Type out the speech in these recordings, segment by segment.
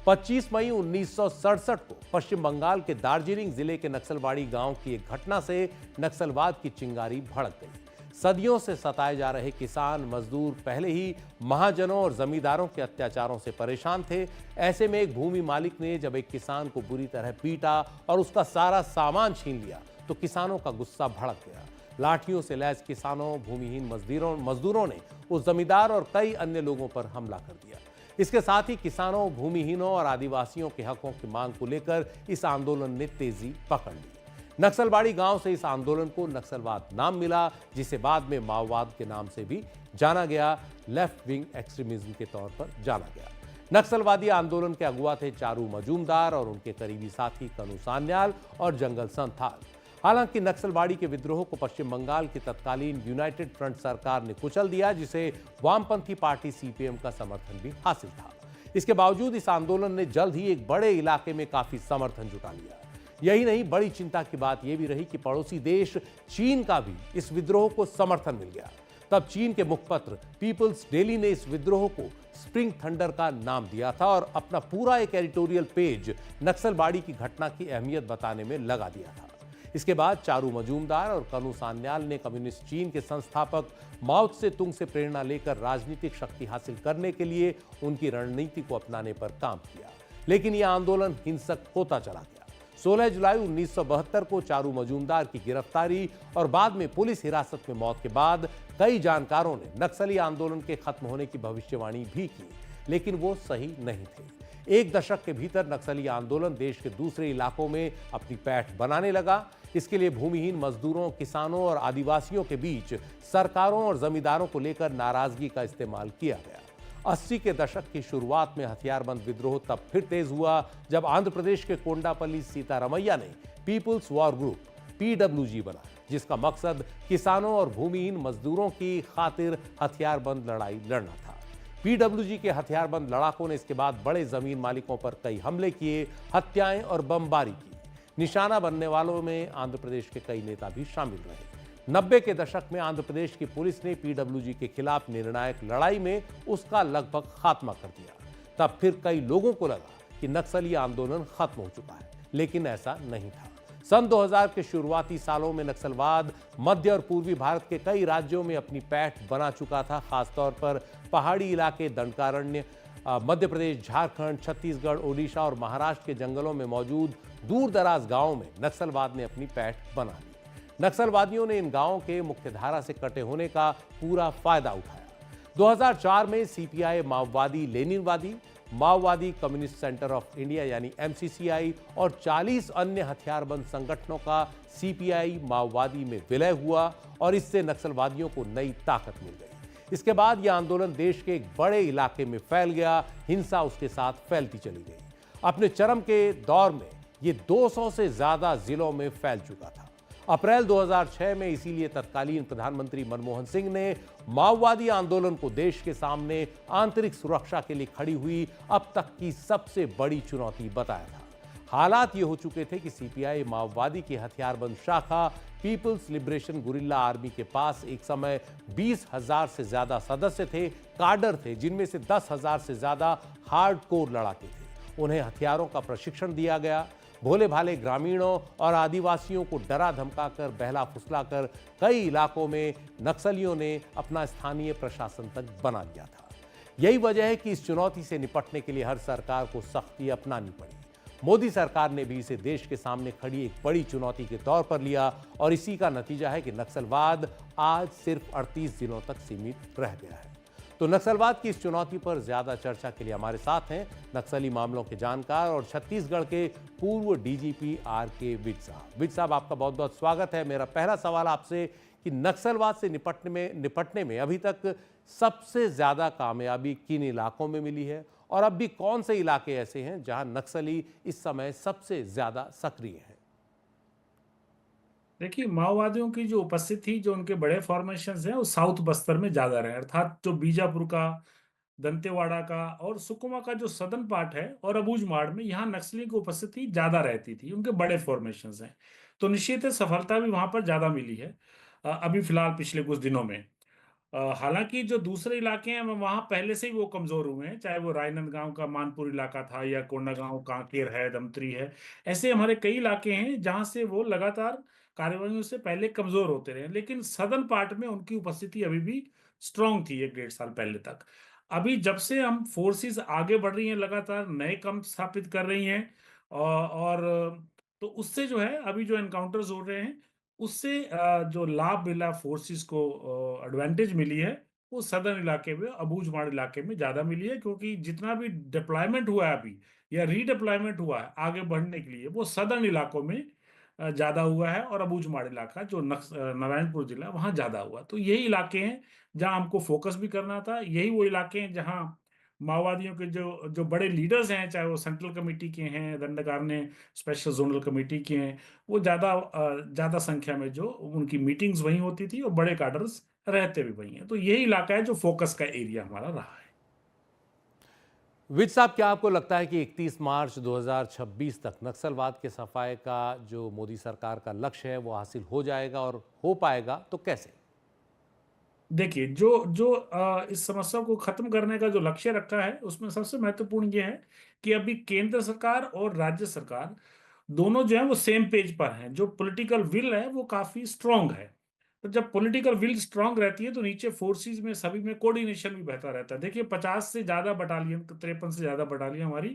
25 मई 1967 को पश्चिम बंगाल के दार्जिलिंग जिले के नक्सलबाड़ी गांव की एक घटना से नक्सलवाद की चिंगारी भड़क गई। सदियों से सताए जा रहे किसान मजदूर पहले ही महाजनों और जमींदारों के अत्याचारों से परेशान थे। ऐसे में एक भूमि मालिक ने जब एक किसान को बुरी तरह पीटा और उसका सारा सामान छीन लिया तो किसानों का गुस्सा भड़क गया। लाठियों से लैस किसानों, भूमिहीन मजदूरों ने उस जमींदार और कई अन्य लोगों पर हमला कर दिया। इसके साथ ही किसानों, भूमिहीनों और आदिवासियों के हकों की मांग को लेकर इस आंदोलन ने तेजी पकड़ ली। नक्सलबाड़ी गांव से इस आंदोलन को नक्सलवाद नाम मिला, जिसे बाद में माओवाद के नाम से भी जाना गया, लेफ्ट विंग एक्सट्रीमिज्म के तौर पर जाना गया। नक्सलवादी आंदोलन के अगुवा थे चारू मजूमदार और उनके करीबी साथी कनू सान्याल और जंगल संथाल। हालांकि नक्सलबाड़ी के विद्रोह को पश्चिम बंगाल की तत्कालीन यूनाइटेड फ्रंट सरकार ने कुचल दिया, जिसे वामपंथी पार्टी सीपीएम का समर्थन भी हासिल था। इसके बावजूद इस आंदोलन ने जल्द ही एक बड़े इलाके में काफी समर्थन जुटा लिया। यही नहीं, बड़ी चिंता की बात यह भी रही कि पड़ोसी देश चीन का भी इस विद्रोह को समर्थन मिल गया। तब चीन के मुखपत्र पीपल्स डेली ने इस विद्रोह को स्प्रिंग थंडर का नाम दिया था और अपना पूरा एक एडिटोरियल पेज नक्सलबाड़ी की घटना की अहमियत बताने में लगा दिया था। इसके बाद चारू मजूमदार और कनू सान्याल ने कम्युनिस्ट चीन के संस्थापक माओ त्से तुंग से प्रेरणा लेकर राजनीतिक शक्ति हासिल करने के लिए उनकी रणनीति को अपनाने पर काम किया। लेकिन यह आंदोलन हिंसक होता चला गया। 16 जुलाई 1972 को चारू मजूमदार की गिरफ्तारी और बाद में पुलिस हिरासत में मौत के बाद कई जानकारों ने नक्सली आंदोलन के खत्म होने की भविष्यवाणी भी की, लेकिन वो सही नहीं थे। एक दशक के भीतर नक्सली आंदोलन देश के दूसरे इलाकों में अपनी पैठ बनाने लगा। इसके लिए भूमिहीन मजदूरों, किसानों और आदिवासियों के बीच सरकारों और जमींदारों को लेकर नाराजगी का इस्तेमाल किया गया। 80 के दशक की शुरुआत में हथियारबंद विद्रोह तब फिर तेज हुआ जब आंध्र प्रदेश के कोंडापल्ली सीतारमैया ने पीपुल्स वॉर ग्रुप पीडब्ल्यूजी बनाया, जिसका मकसद किसानों और भूमिहीन मजदूरों की खातिर हथियारबंद लड़ाई लड़ना था। पीडब्ल्यूजी के हथियारबंद लड़ाकों ने इसके बाद बड़े जमीन मालिकों पर कई हमले किए, हत्याएं और बमबारी की। निशाना बनने वालों में आंध्र प्रदेश के कई नेता भी शामिल रहे। 90 के दशक में आंध्र प्रदेश की पुलिस ने पीडब्ल्यूजी के खिलाफ निर्णायक लड़ाई में उसका लगभग खात्मा कर दिया। तब फिर कई लोगों को लगा कि नक्सली आंदोलन खत्म हो चुका है, लेकिन ऐसा नहीं था। सन 2000 के शुरुआती सालों में नक्सलवाद मध्य और पूर्वी भारत के कई राज्यों में अपनी पैठ बना चुका था। खासतौर पर पहाड़ी इलाके, दंडकारण्य, मध्य प्रदेश, झारखंड, छत्तीसगढ़, ओडिशा और महाराष्ट्र के जंगलों में मौजूद दूर दराज गांवों में नक्सलवाद ने अपनी पैठ बना ली। नक्सलवादियों ने इन गांवों के मुख्यधारा से कटे होने का पूरा फायदा उठाया। 2004 में सीपीआई माओवादी लेनिनवादी, माओवादी कम्युनिस्ट सेंटर ऑफ इंडिया यानी एमसीसीआई और 40 अन्य हथियारबंद संगठनों का सीपीआई माओवादी में विलय हुआ और इससे नक्सलवादियों को नई ताकत मिल गई। इसके बाद यह आंदोलन देश के एक बड़े इलाके में फैल गया। हिंसा उसके साथ फैलती चली गई। अपने चरम के दौर में यह 200 से ज्यादा जिलों में फैल चुका था। अप्रैल 2006 में इसीलिए तत्कालीन प्रधानमंत्री मनमोहन सिंह ने माओवादी आंदोलन को देश के सामने आंतरिक सुरक्षा के लिए खड़ी हुई अब तक की सबसे बड़ी चुनौती बताया था। हालात ये हो चुके थे कि सीपीआई माओवादी की हथियारबंद शाखा पीपल्स लिबरेशन गुरिल्ला आर्मी के पास एक समय 20,000 से ज्यादा सदस्य थे, काडर थे, जिनमें से 10,000 से ज्यादा हार्डकोर लड़ाके थे। उन्हें हथियारों का प्रशिक्षण दिया गया। भोले भाले ग्रामीणों और आदिवासियों को डरा धमकाकर, बहला फुसलाकर कई इलाकों में नक्सलियों ने अपना स्थानीय प्रशासन तक बना लिया था। यही वजह है कि इस चुनौती से निपटने के लिए हर सरकार को सख्ती अपनानी पड़ी। मोदी सरकार ने भी इसे देश के सामने खड़ी एक बड़ी चुनौती के तौर पर लिया और इसी का नतीजा है कि नक्सलवाद आज सिर्फ 38 जिलों तक सीमित रह गया है। तो नक्सलवाद की इस चुनौती पर ज्यादा चर्चा के लिए हमारे साथ हैं नक्सली मामलों के जानकार और छत्तीसगढ़ के पूर्व डीजीपी आर.के. विज साहब। विज साहब, आपका बहुत बहुत स्वागत है। मेरा पहला सवाल आपसे कि नक्सलवाद से निपटने में अभी तक सबसे ज्यादा कामयाबी किन इलाकों में मिली है और अब भी कौन से इलाके ऐसे हैं जहां नक्सली इस समय सबसे ज्यादा सक्रिय है? देखिए, माओवादियों की जो उपस्थिति, जो उनके बड़े फॉर्मेशंस हैं, वो साउथ बस्तर में ज्यादा रहे, अर्थात जो बीजापुर का, दंतेवाड़ा का और सुकमा का जो सदर्न पार्ट है और अबूझमाड़ में, यहाँ नक्सली की उपस्थिति ज्यादा रहती थी। उनके बड़े फॉर्मेशंस हैं, तो निश्चित है सफलता भी वहां पर ज्यादा मिली है अभी फिलहाल पिछले कुछ दिनों में। हालांकि जो दूसरे इलाके हैं वहां पहले से ही वो कमजोर हुए हैं, चाहे वो राजनांदगांव का मानपुर इलाका था या कोंडागांव कांकेर है, दमतरी है। ऐसे हमारे कई इलाके हैं जहां से वो लगातार कार्रवाइयों से पहले कमजोर होते रहे, लेकिन सदर्न पार्ट में उनकी उपस्थिति अभी भी स्ट्रांग थी 1 डेढ़ साल पहले तक। अभी जब से हम फोर्सेस आगे बढ़ रही हैं, लगातार नए कैंप स्थापित कर रही हैं, और तो उससे जो है अभी जो एनकाउंटर्स हो रहे हैं उससे जो लाभ मिला फोर्सेस को, एडवांटेज मिली है, वो सदर्न इलाके में, अबूझमाड़ इलाके में ज्यादा मिली है, क्योंकि जितना भी डिप्लॉयमेंट हुआ है अभी या रीडिप्लॉयमेंट हुआ है आगे बढ़ने के लिए, वो सदर्न इलाकों में ज्यादा हुआ है, और अबूझमाड़ इलाका जो नारायणपुर जिला वहाँ ज्यादा हुआ। तो यही इलाके हैं जहाँ हमको फोकस भी करना था, यही वो इलाके हैं जहाँ माओवादियों के जो जो बड़े लीडर्स हैं, चाहे वो सेंट्रल कमेटी के हैं, दंडकारण्य स्पेशल जोनल कमेटी के हैं, वो ज्यादा संख्या में जो उनकी मीटिंग्स वहीं होती थी और बड़े कार्डर्स रहते भी वहीं हैं। तो यही इलाका है जो फोकस का एरिया हमारा रहा है। विज साहब, क्या आपको लगता है कि 31 मार्च 2026 तक नक्सलवाद के सफाए का जो मोदी सरकार का लक्ष्य है वो हासिल हो जाएगा, और हो पाएगा तो कैसे? देखिए, जो जो इस समस्या को खत्म करने का जो लक्ष्य रखा है उसमें सबसे महत्वपूर्ण ये है कि अभी केंद्र सरकार और राज्य सरकार दोनों जो है वो सेम पेज पर हैं, जो पॉलिटिकल विल है वो काफी स्ट्रांग है। तो जब पॉलिटिकल विल स्ट्रांग रहती है तो नीचे फोर्सेस में सभी में कोऑर्डिनेशन भी बेहतर रहता है। देखिए, 50 से ज्यादा बटालियन, 53 से ज्यादा बटालियन हमारी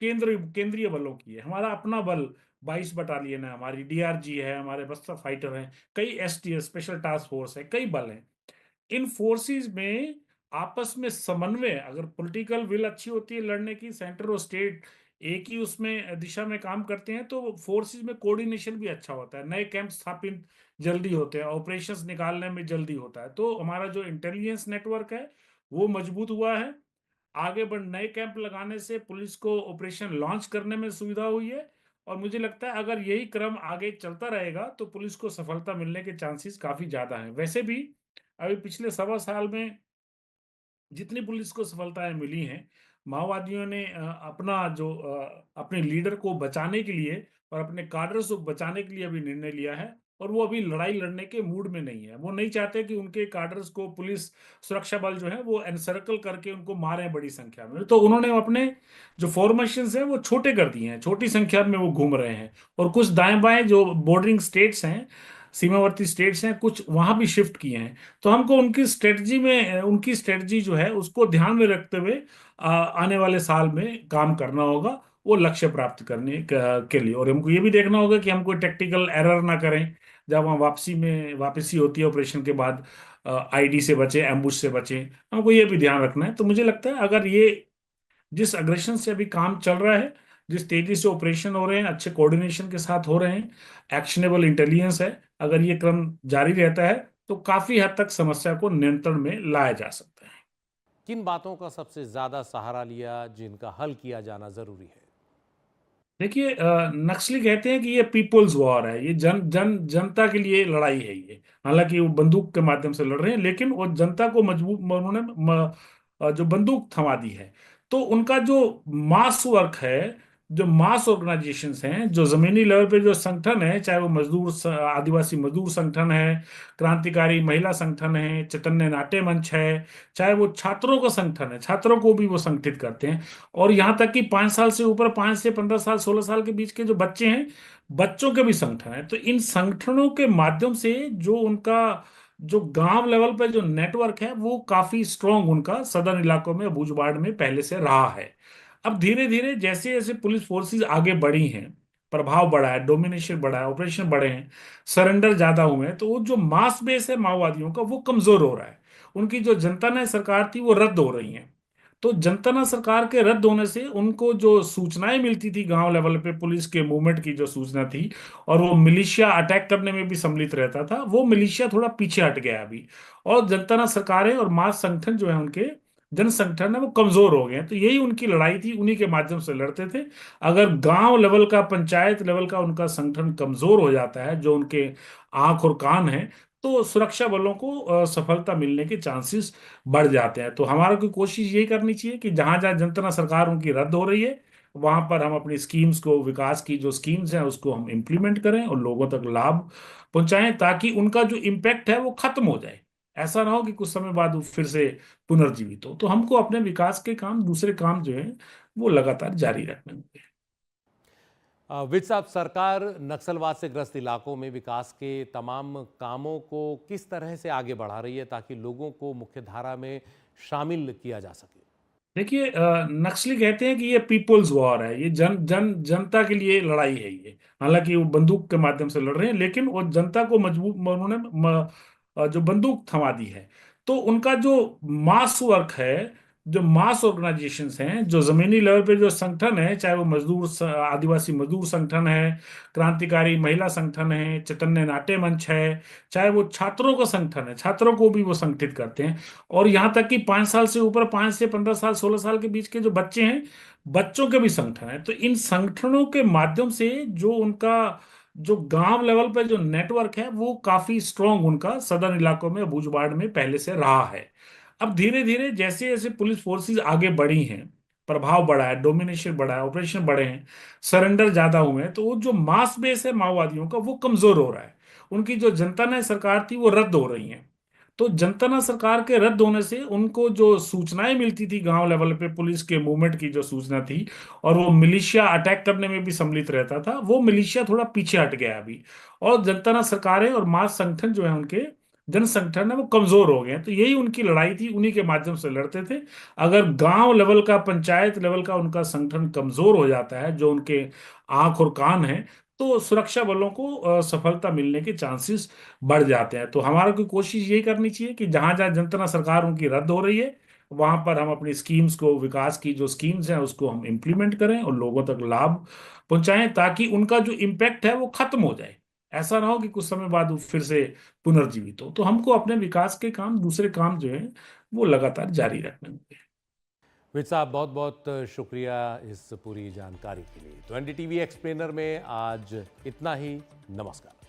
केंद्रीय बलों की है। हमारा अपना बल 22 बटालियन है, हमारी डीआरजी है, हमारे बस्तर फाइटर हैं, कई एसटीएफ स्पेशल टास्क फोर्स है, कई बल हैं। इन फोर्सेस में आपस में समन्वय, अगर पॉलिटिकल विल अच्छी होती है लड़ने की, सेंटर और स्टेट एक ही उसमें दिशा में काम करते हैं, तो फोर्सेस में कोऑर्डिनेशन भी अच्छा होता है, नए कैंप स्थापित जल्दी होते हैं, ऑपरेशंस निकालने में जल्दी होता है। तो हमारा जो इंटेलिजेंस नेटवर्क है वो मजबूत हुआ है। आगे बढ़ नए कैंप लगाने से पुलिस को ऑपरेशन लॉन्च करने में सुविधा हुई है, और मुझे लगता है अगर यही क्रम आगे चलता रहेगा तो पुलिस को सफलता मिलने के चांसेस काफी ज्यादा हैं। वैसे भी अभी पिछले 1.25 साल में जितनी पुलिस को सफलताएं मिली हैं, माओवादियों ने अपने लीडर को बचाने के लिए और अपने काडर्स को बचाने के लिए अभी निर्णय लिया है, और वो अभी लड़ाई लड़ने के मूड में नहीं है। वो नहीं चाहते कि उनके काडर्स को पुलिस सुरक्षा बल जो है वो एनसर्कल करके उनको मारे बड़ी संख्या में। तो उन्होंने अपने जो फॉर्मेशंस हैं वो छोटे कर दिए हैं, छोटी संख्या में वो घूम रहे हैं, और कुछ दाएं बाएं जो बॉर्डरिंग स्टेट्स हैं, सीमावर्ती स्टेट्स हैं, कुछ वहां भी शिफ्ट किए हैं। तो हमको उनकी स्ट्रेटजी जो है उसको ध्यान में रखते हुए आने वाले साल में काम करना होगा, वो लक्ष्य प्राप्त करने के लिए। और हमको ये भी देखना होगा कि हम कोई टेक्टिकल एरर ना करें जब वहाँ वापसी होती है ऑपरेशन के बाद, आईडी से बचे, एम्बुश से बचे, हमको ये भी ध्यान रखना है। तो मुझे लगता है अगर ये जिस अग्रेशन से अभी काम चल रहा है, जिस तेजी से ऑपरेशन हो रहे हैं, अच्छे कोऑर्डिनेशन के साथ हो रहे हैं, एक्शनेबल इंटेलिजेंस है, अगर ये क्रम जारी रहता है तो काफी हद तक समस्या को नियंत्रण में लाया जा सकता है। किन बातों का सबसे ज्यादा सहारा लिया जिनका हल किया जाना जरूरी है? देखिए, नक्सली कहते हैं कि ये पीपुल्स वॉर है, ये जनता के लिए लड़ाई है ये। हालांकि वो बंदूक के माध्यम से लड़ रहे हैं, लेकिन वो जनता को मजबूत उन्होंने जो बंदूक थमा दी है। तो उनका जो मास वर्क है, जो मास ऑर्गेनाइजेशंस हैं, जो जमीनी लेवल पे जो संगठन है, चाहे वो आदिवासी मजदूर संगठन है, क्रांतिकारी महिला संगठन है, चैतन्य नाट्य मंच है, चाहे वो छात्रों का संगठन है, छात्रों को भी वो संगठित करते हैं, और यहाँ तक कि 5 साल से ऊपर, 5 से 15 साल, 16 साल के बीच के जो बच्चे हैं, बच्चों के भी संगठन है। तो इन संगठनों के माध्यम से जो उनका जो गांव लेवल पे जो नेटवर्क है वो काफी स्ट्रांग उनका सदर्न इलाकों में, भूजबाड़ में पहले से रहा है। अब धीरे धीरे जैसे जैसे पुलिस फोर्सेस आगे बढ़ी हैं, प्रभाव बढ़ा है, डोमिनेशन बढ़ा है, ऑपरेशन बढ़े हैं, सरेंडर ज्यादा हुए हैं, तो वो जो मास बेस है माओवादियों का वो कमजोर हो रहा है। उनकी जो जनता ने सरकार थी वो रद्द हो रही है। तो जनता सरकार के रद्द होने से उनको जो सूचनाएं मिलती थी गांव लेवल पे, पुलिस के मूवमेंट की जो सूचना थी, और वो मिलिशिया अटैक करने में भी सम्मिलित रहता था, वो मिलिशिया थोड़ा पीछे हट गया अभी। और जनता सरकारें और मास संगठन जो है उनके, जन संगठन है, वो कमजोर हो गए हैं। तो यही उनकी लड़ाई थी, उन्हीं के माध्यम से लड़ते थे। अगर गांव लेवल का, पंचायत लेवल का उनका संगठन कमजोर हो जाता है, जो उनके आंख और कान है, तो सुरक्षा बलों को सफलता मिलने के चांसेस बढ़ जाते हैं। तो हमारा की कोशिश यही करनी चाहिए कि जहां जहां जनता सरकार उनकी रद्द हो रही है, वहां पर हम अपनी स्कीम्स को, विकास की जो स्कीम्स हैं उसको हम इम्प्लीमेंट करें और लोगों तक लाभ पहुंचाएं, ताकि उनका जो इम्पैक्ट है वो खत्म हो जाए। ऐसा ना हो कि कुछ समय बाद वो फिर से पुनर्जीवित हो। तो हमको अपने विकास के काम, दूसरे काम जो है वो लगातार जारी रखने होंगे। विज साहब, सरकार नक्सलवाद से ग्रस्त इलाकों में विकास के तमाम कामों को किस तरह से आगे बढ़ा रही है ताकि लोगों को मुख्य धारा में शामिल किया जा सके? देखिए, नक्सली कहते हैं कि ये पीपुल्स वॉर है, ये जनता के लिए लड़ाई है ये। हालांकि वो बंदूक के माध्यम से लड़ रहे हैं, लेकिन वो जनता को मजबूत उन्होंने जो बंदूक थमा दी है। तो उनका जो मास वर्क है, जो मास ऑर्गेनाइजेशंस हैं, जो जमीनी लेवल पे जो संगठन है, चाहे वो आदिवासी मजदूर संगठन है, क्रांतिकारी महिला संगठन है, चैतन्य नाट्य मंच है, चाहे वो छात्रों का संगठन है, छात्रों को भी वो संगठित करते हैं। और यहाँ तक कि 5 साल से ऊपर, 5 से 15 साल, 16 साल के बीच के जो बच्चे हैं, बच्चों के भी संगठन है। तो इन संगठनों के माध्यम से जो उनका जो गांव लेवल पे जो नेटवर्क है वो काफी स्ट्रांग उनका सदर्न इलाकों में, बूझबाड़ में पहले से रहा है। अब धीरे धीरे जैसे जैसे पुलिस फोर्सेस आगे बढ़ी हैं, प्रभाव बढ़ा है, डोमिनेशन बढ़ा है, ऑपरेशन बढ़े हैं, सरेंडर ज्यादा हुए हैं, तो वो जो मास बेस है माओवादियों का वो कमजोर हो रहा है। उनकी जो जनता ने सरकार थी वो रद्द हो रही है। तो जनता सरकार के रद्द होने से उनको जो सूचनाएं मिलती थी गांव लेवल पे, पुलिस के मूवमेंट की जो सूचना थी, और वो मिलिशिया अटैक करने में भी सम्मिलित रहता था, वो मिलिशिया थोड़ा पीछे हट गया अभी। और जनता सरकारें और मास संगठन जो है उनके, जन संगठन है, वो कमजोर हो गए हैं। तो यही उनकी लड़ाई थी, उन्हीं के माध्यम से लड़ते थे। अगर गांव लेवल का, पंचायत लेवल का उनका संगठन कमजोर हो जाता है, जो उनके आंख और कान है, तो सुरक्षा बलों को सफलता मिलने के चांसेस बढ़ जाते हैं। तो हमारा कोई कोशिश यही करनी चाहिए कि जहां जहां जनता सरकार उनकी रद्द हो रही है, वहां पर हम अपनी स्कीम्स को, विकास की जो स्कीम्स हैं उसको हम इम्प्लीमेंट करें और लोगों तक लाभ पहुंचाएं, ताकि उनका जो इम्पैक्ट है वो खत्म हो जाए। ऐसा ना हो कि कुछ समय बाद वो फिर से पुनर्जीवित हो। तो हमको अपने विकास के काम, दूसरे काम जो है वो लगातार जारी रखने होंगे। विज साहब, बहुत बहुत शुक्रिया इस पूरी जानकारी के लिए। तो एनडीटीवी एक्सप्लेनर में आज इतना ही। नमस्कार।